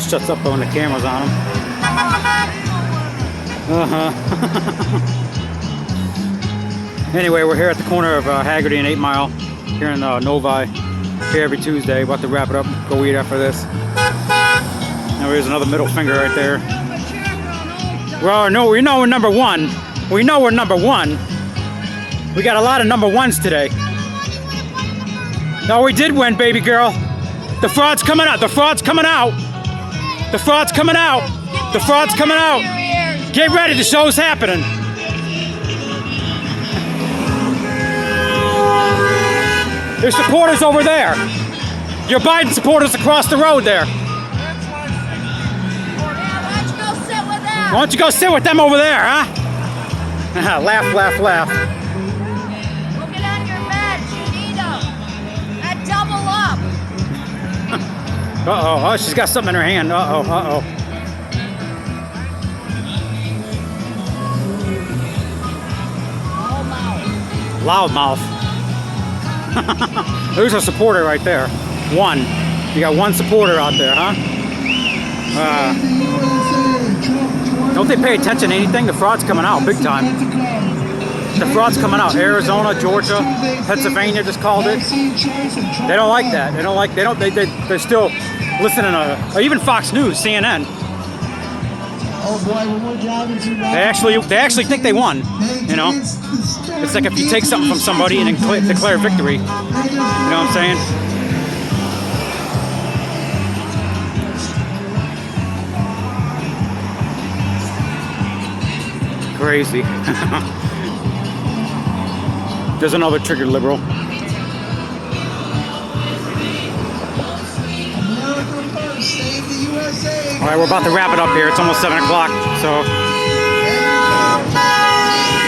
shuts up when the camera's on him. Anyway, we're here at the corner of Haggerty and 8 Mile here in Novi. Here every Tuesday. About to wrap it up. Go eat after this. Now here's another middle finger right there. Well, no, we know we're number one. We know we're number one. We got a lot of number ones today. No, we did win, baby girl. The fraud's coming out. The fraud's coming out. The fraud's coming out. The fraud's coming out. Get ready. The show's happening. There's supporters over there. Your Biden supporters across the road there. Why don't you go sit with them over there, huh? Laugh, laugh, laugh. Look it on your meds. You need them. That double up. Uh-oh. Oh, she's got something in her hand. Uh-oh, uh-oh. Loudmouth. There's a supporter right there. One. You got one supporter out there, huh? Don't they pay attention to anything? The fraud's coming out big time. The fraud's coming out. Arizona, Georgia, Pennsylvania just called it. They don't like that. They're still listening to, or even Fox News, CNN. They actually think they won, you know? It's like if you take something from somebody and then declare victory. You know what I'm saying? Crazy. There's another triggered liberal. All right, we're about to wrap it up here. It's almost 7 o'clock, so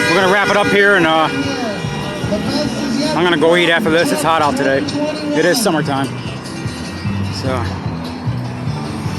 we're gonna wrap it up here, and I'm gonna go eat after this. It's hot out today. It is summertime, so.